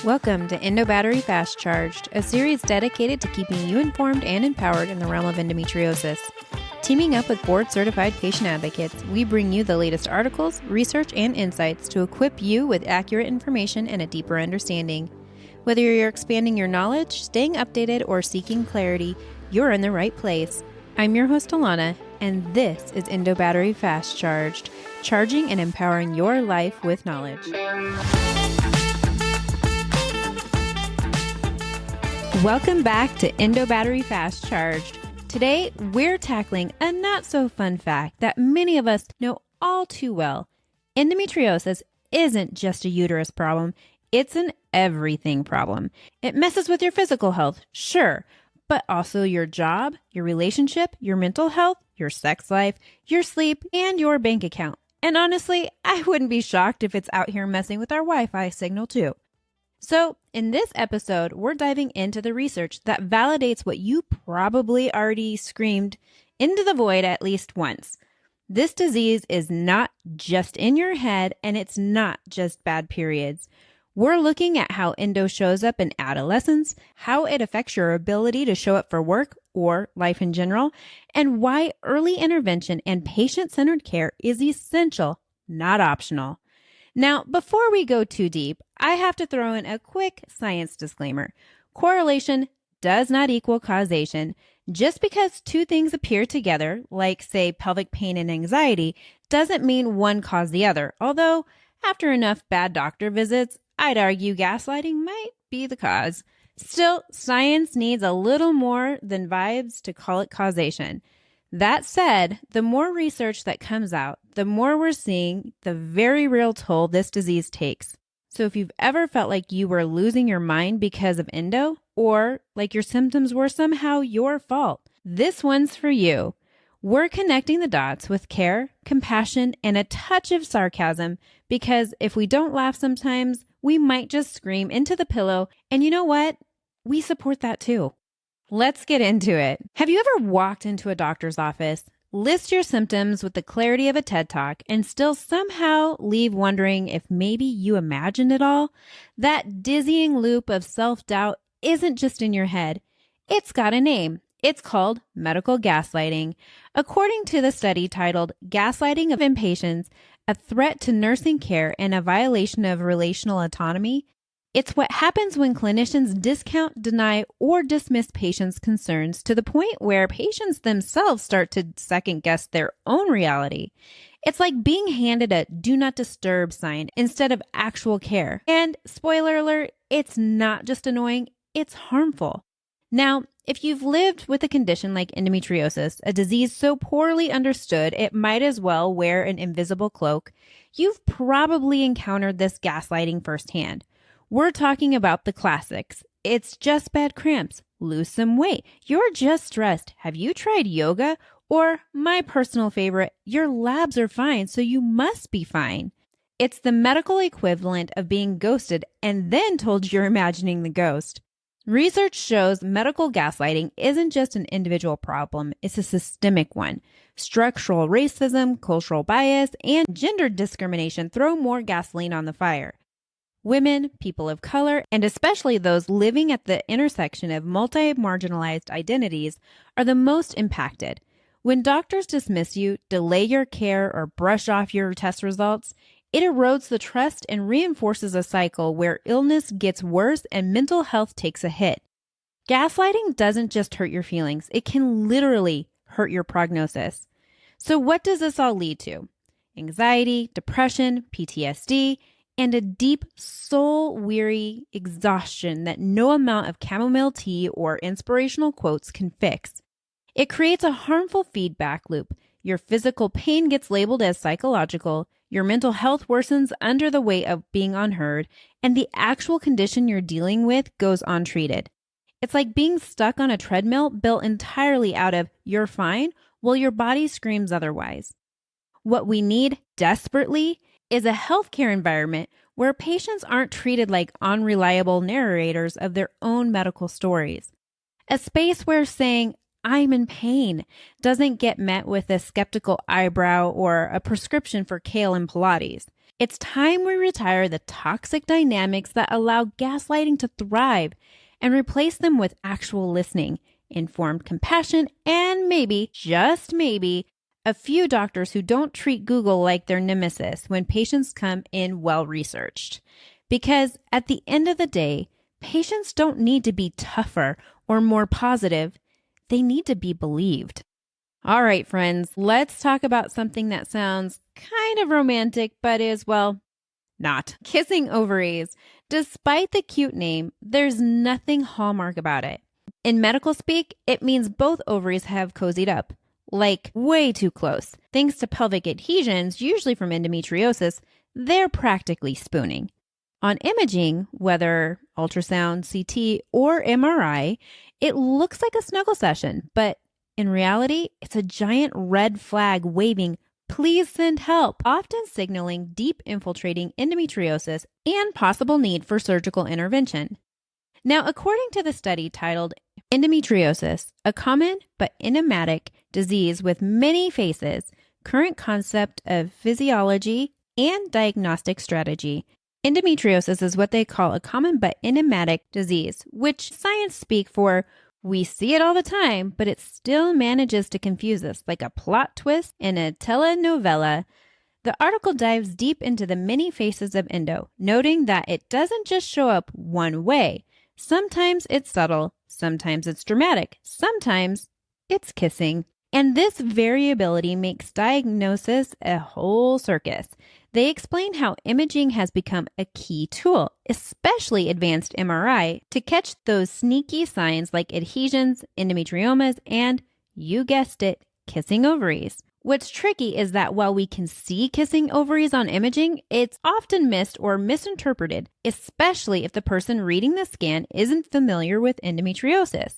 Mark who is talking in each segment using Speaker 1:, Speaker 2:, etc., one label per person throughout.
Speaker 1: Welcome to Endo Battery Fast Charged, a series dedicated to keeping you informed and empowered in the realm of endometriosis. Teaming up with board-certified patient advocates, we bring you the latest articles, research, and insights to equip you with accurate information and a deeper understanding. Whether you're expanding your knowledge, staying updated, or seeking clarity, you're in the right place. I'm your host, Alana, and this is Endo Battery Fast Charged, charging and empowering your life with knowledge. Welcome back to Endo Battery Fast Charged. Today, we're tackling a not-so-fun fact that many of us know all too well. Endometriosis isn't just a uterus problem, it's an everything problem. It messes with your physical health, sure, but also your job, your relationship, your mental health, your sex life, your sleep, and your bank account. And honestly, I wouldn't be shocked if it's out here messing with our Wi-Fi signal too. So, in this episode, we're diving into the research that validates what you probably already screamed into the void at least once. This disease is not just in your head, and it's not just bad periods. We're looking at how endo shows up in adolescence, how it affects your ability to show up for work or life in general, and why early intervention and patient-centered care is essential, not optional. Now, before we go too deep, I have to throw in a quick science disclaimer. Correlation does not equal causation. Just because two things appear together, like, say, pelvic pain and anxiety, doesn't mean one caused the other. Although, after enough bad doctor visits, I'd argue gaslighting might be the cause. Still, science needs a little more than vibes to call it causation. That said, the more research that comes out, the more we're seeing the very real toll this disease takes. So if you've ever felt like you were losing your mind because of endo, or like your symptoms were somehow your fault, this one's for you. We're connecting the dots with care, compassion, and a touch of sarcasm, because if we don't laugh sometimes, we might just scream into the pillow, and you know what? We support that too. Let's get into it. Have you ever walked into a doctor's office, list your symptoms with the clarity of a TED Talk, and still somehow leave wondering if maybe you imagined it all? That dizzying loop of self-doubt isn't just in your head. It's got a name. It's called medical gaslighting. According to the study titled Gaslighting of Inpatients, a Threat to Nursing Care and a Violation of Relational Autonomy, it's what happens when clinicians discount, deny, or dismiss patients' concerns to the point where patients themselves start to second-guess their own reality. It's like being handed a do not disturb sign instead of actual care. And spoiler alert, it's not just annoying, it's harmful. Now, if you've lived with a condition like endometriosis, a disease so poorly understood it might as well wear an invisible cloak, you've probably encountered this gaslighting firsthand. We're talking about the classics. It's just bad cramps. Lose some weight. You're just stressed. Have you tried yoga? Or my personal favorite, your labs are fine, so you must be fine. It's the medical equivalent of being ghosted and then told you're imagining the ghost. Research shows medical gaslighting isn't just an individual problem, it's a systemic one. Structural racism, cultural bias, and gender discrimination throw more gasoline on the fire. Women, people of color, and especially those living at the intersection of multi-marginalized identities are the most impacted. When doctors dismiss you, delay your care, or brush off your test results, it erodes the trust and reinforces a cycle where illness gets worse and mental health takes a hit. Gaslighting doesn't just hurt your feelings, it can literally hurt your prognosis. So what does this all lead to? Anxiety, depression, PTSD, and a deep, soul-weary exhaustion that no amount of chamomile tea or inspirational quotes can fix. It creates a harmful feedback loop. Your physical pain gets labeled as psychological, your mental health worsens under the weight of being unheard, and the actual condition you're dealing with goes untreated. It's like being stuck on a treadmill built entirely out of "you're fine" while your body screams otherwise. What we need desperately is a healthcare environment where patients aren't treated like unreliable narrators of their own medical stories. A space where saying, "I'm in pain," doesn't get met with a skeptical eyebrow or a prescription for kale and Pilates. It's time we retire the toxic dynamics that allow gaslighting to thrive and replace them with actual listening, informed compassion, and maybe, just maybe, a few doctors who don't treat Google like their nemesis when patients come in well-researched. Because at the end of the day, patients don't need to be tougher or more positive. They need to be believed. All right, friends, let's talk about something that sounds kind of romantic, but is, well, not. Kissing ovaries. Despite the cute name, there's nothing hallmark about it. In medical speak, it means both ovaries have cozied up, like way too close. Thanks to pelvic adhesions, usually from endometriosis, they're practically spooning. On imaging, whether ultrasound, CT, or MRI, it looks like a snuggle session, but in reality, it's a giant red flag waving, "Please send help," often signaling deep infiltrating endometriosis and possible need for surgical intervention. Now, according to the study titled Endometriosis, a common but enigmatic disease with many faces, current concept of physiology and diagnostic strategy, endometriosis is what they call a common but enigmatic disease, which science speak for we see it all the time, but it still manages to confuse us like a plot twist in a telenovela. The article dives deep into the many faces of endo, noting that it doesn't just show up one way. Sometimes it's subtle, sometimes it's dramatic, sometimes it's kissing. And this variability makes diagnosis a whole circus. They explain how imaging has become a key tool, especially advanced MRI, to catch those sneaky signs like adhesions, endometriomas, and, you guessed it, kissing ovaries. What's tricky is that while we can see kissing ovaries on imaging, it's often missed or misinterpreted, especially if the person reading the scan isn't familiar with endometriosis.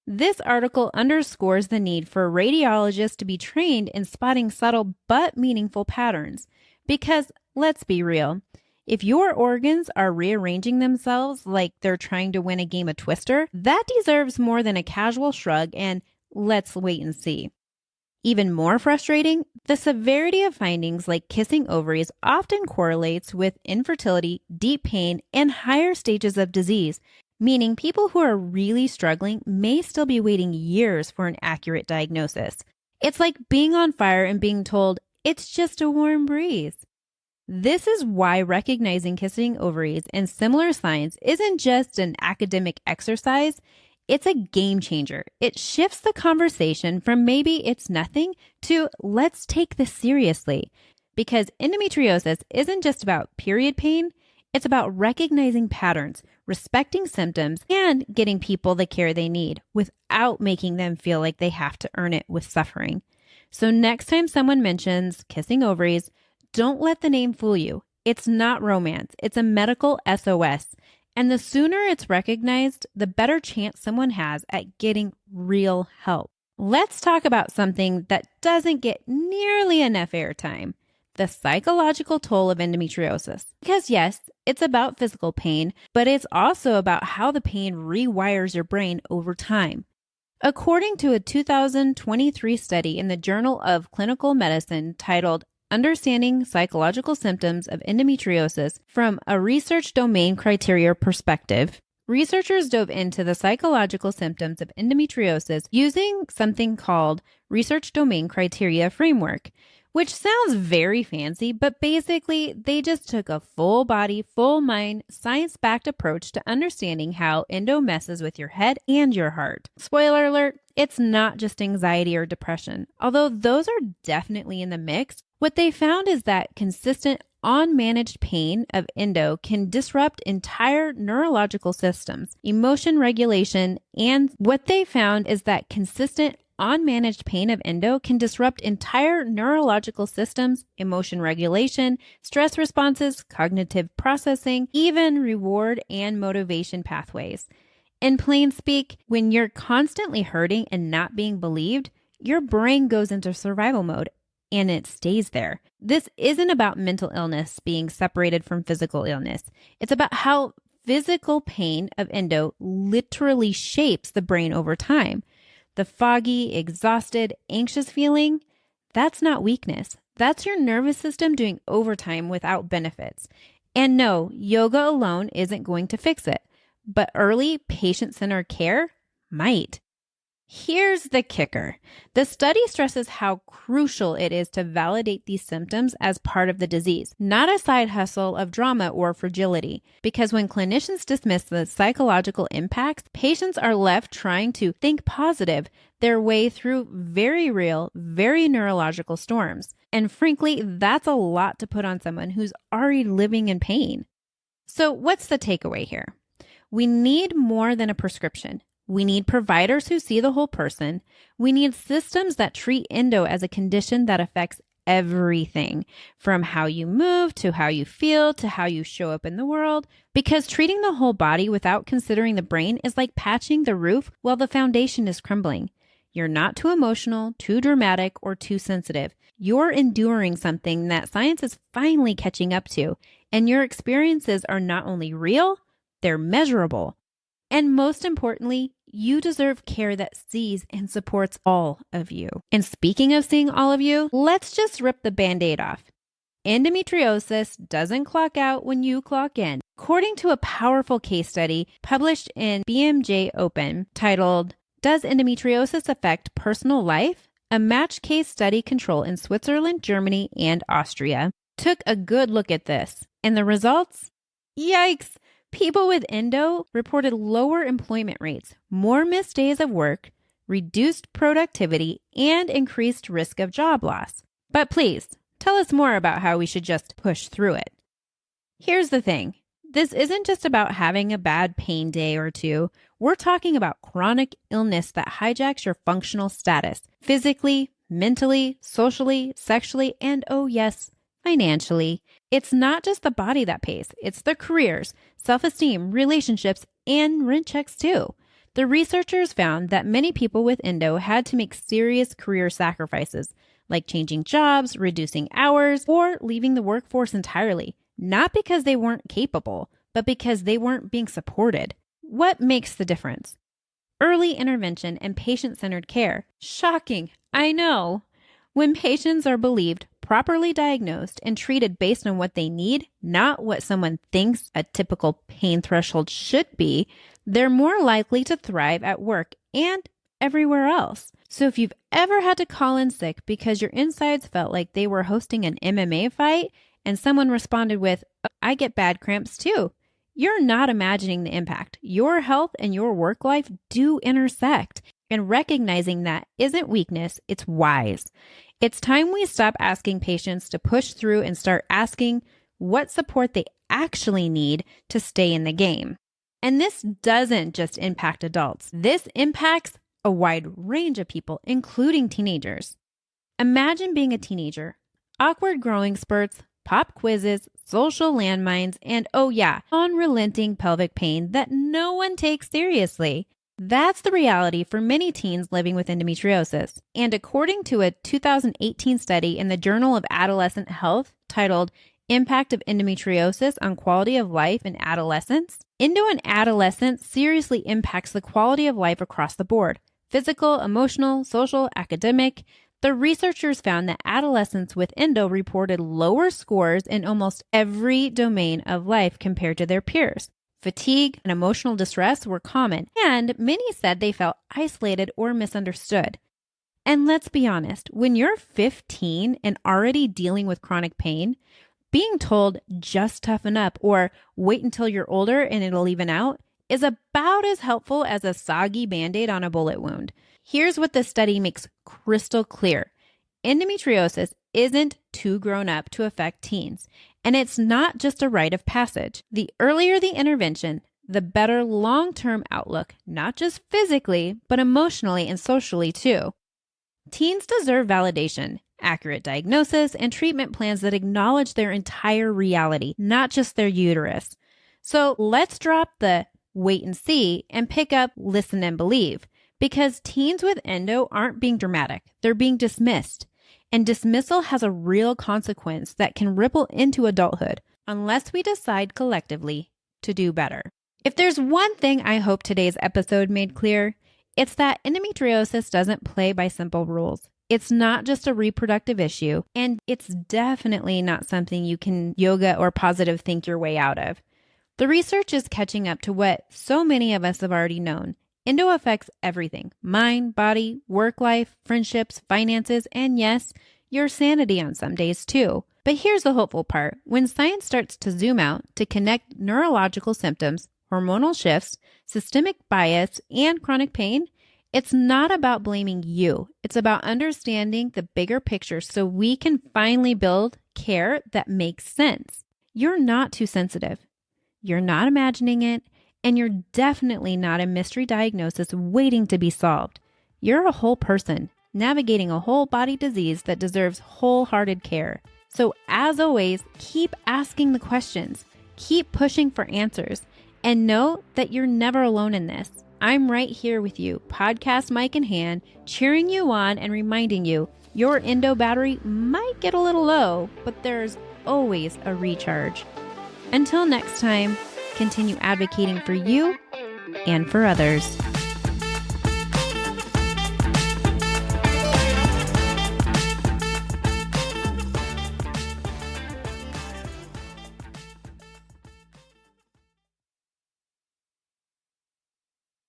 Speaker 1: This article underscores the need for radiologists to be trained in spotting subtle but meaningful patterns. Because, let's be real, if your organs are rearranging themselves like they're trying to win a game of Twister, that deserves more than a casual shrug and let's wait and see. Even more frustrating, the severity of findings like kissing ovaries often correlates with infertility, deep pain, and higher stages of disease, meaning people who are really struggling may still be waiting years for an accurate diagnosis. It's like being on fire and being told, it's just a warm breeze. This is why recognizing kissing ovaries and similar signs isn't just an academic exercise, it's a game changer. It shifts the conversation from maybe it's nothing to let's take this seriously. Because endometriosis isn't just about period pain, it's about recognizing patterns, respecting symptoms, and getting people the care they need without making them feel like they have to earn it with suffering. So next time someone mentions kissing ovaries, don't let the name fool you. It's not romance. It's a medical SOS. And the sooner it's recognized, the better chance someone has at getting real help. Let's talk about something that doesn't get nearly enough airtime: the psychological toll of endometriosis. Because yes, it's about physical pain, but it's also about how the pain rewires your brain over time. According to a 2023 study in the Journal of Clinical Medicine titled Understanding Psychological Symptoms of Endometriosis from a Research Domain Criteria Perspective, researchers dove into the psychological symptoms of endometriosis using something called Research Domain Criteria Framework, which sounds very fancy, but basically they just took a full body, full mind, science-backed approach to understanding how endo messes with your head and your heart. Spoiler alert, it's not just anxiety or depression, although those are definitely in the mix. What they found is that consistent, unmanaged pain of endo can disrupt entire neurological systems, emotion regulation, and what they found is that consistent, unmanaged pain of endo can disrupt entire neurological systems, emotion regulation, stress responses, cognitive processing, even reward and motivation pathways. In plain speak, when you're constantly hurting and not being believed, your brain goes into survival mode and it stays there. This isn't about mental illness being separated from physical illness. It's about how physical pain of endo literally shapes the brain over time. The foggy, exhausted, anxious feeling, that's not weakness. That's your nervous system doing overtime without benefits. And no, yoga alone isn't going to fix it, but early patient-centered care might. Here's the kicker. The study stresses how crucial it is to validate these symptoms as part of the disease, not a side hustle of drama or fragility. Because when clinicians dismiss the psychological impacts, patients are left trying to think positive their way through very real, very neurological storms. And frankly, that's a lot to put on someone who's already living in pain. So what's the takeaway here? We need more than a prescription. We need providers who see the whole person. We need systems that treat endo as a condition that affects everything, from how you move to how you feel to how you show up in the world. Because treating the whole body without considering the brain is like patching the roof while the foundation is crumbling. You're not too emotional, too dramatic, or too sensitive. You're enduring something that science is finally catching up to, and your experiences are not only real, they're measurable. And most importantly, you deserve care that sees and supports all of you. And speaking of seeing all of you, let's just rip the Band-Aid off. Endometriosis doesn't clock out when you clock in. According to a powerful case study published in BMJ Open titled, "Does Endometriosis Affect Personal Life?" A matched case study control in Switzerland, Germany, and Austria took a good look at this. And the results? Yikes! People with endo reported lower employment rates, more missed days of work, reduced productivity, and increased risk of job loss. But please, tell us more about how we should just push through it. Here's the thing. This isn't just about having a bad pain day or two. We're talking about chronic illness that hijacks your functional status, physically, mentally, socially, sexually, and oh yes, financially. It's not just the body that pays, it's the careers, self-esteem, relationships, and rent checks too. The researchers found that many people with endo had to make serious career sacrifices, like changing jobs, reducing hours, or leaving the workforce entirely, not because they weren't capable, but because they weren't being supported. What makes the difference? Early intervention and patient-centered care. Shocking, I know. When patients are believed, properly diagnosed, and treated based on what they need, not what someone thinks a typical pain threshold should be, they're more likely to thrive at work and everywhere else. So if you've ever had to call in sick because your insides felt like they were hosting an MMA fight and someone responded with, "I get bad cramps too," you're not imagining the impact. Your health and your work life do intersect, and recognizing that isn't weakness, it's wise. It's time we stop asking patients to push through and start asking what support they actually need to stay in the game. And this doesn't just impact adults. This impacts a wide range of people, including teenagers. Imagine being a teenager. Awkward growing spurts, pop quizzes, social landmines, and oh yeah, unrelenting pelvic pain that no one takes seriously. That's the reality for many teens living with endometriosis. And according to a 2018 study in the Journal of Adolescent Health titled Impact of Endometriosis on Quality of Life in Adolescents, endo in adolescents seriously impacts the quality of life across the board: physical, emotional, social, academic. The researchers found that adolescents with endo reported lower scores in almost every domain of life compared to their peers. Fatigue and emotional distress were common, and many said they felt isolated or misunderstood. And let's be honest, when you're 15 and already dealing with chronic pain, being told just toughen up or wait until you're older and it'll even out is about as helpful as a soggy Band-Aid on a bullet wound. Here's what the study makes crystal clear. Endometriosis isn't too grown up to affect teens, and it's not just a rite of passage. The earlier the intervention, the better long-term outlook, not just physically, but emotionally and socially too. Teens deserve validation, accurate diagnosis, and treatment plans that acknowledge their entire reality, not just their uterus. So let's drop the wait and see and pick up listen and believe, because teens with endo aren't being dramatic, they're being dismissed. And dismissal has a real consequence that can ripple into adulthood unless we decide collectively to do better. If there's one thing I hope today's episode made clear, it's that endometriosis doesn't play by simple rules. It's not just a reproductive issue, and it's definitely not something you can yoga or positive think your way out of. The research is catching up to what so many of us have already known. Endo affects everything: mind, body, work life, friendships, finances, and yes, your sanity on some days too. But here's the hopeful part. When science starts to zoom out to connect neurological symptoms, hormonal shifts, systemic bias, and chronic pain, it's not about blaming you. It's about understanding the bigger picture so we can finally build care that makes sense. You're not too sensitive. You're not imagining it, and you're definitely not a mystery diagnosis waiting to be solved. You're a whole person navigating a whole body disease that deserves wholehearted care. So as always, keep asking the questions, keep pushing for answers, and know that you're never alone in this. I'm right here with you, podcast mic in hand, cheering you on and reminding you your endo battery might get a little low, but there's always a recharge. Until next time, continue advocating for you and for others.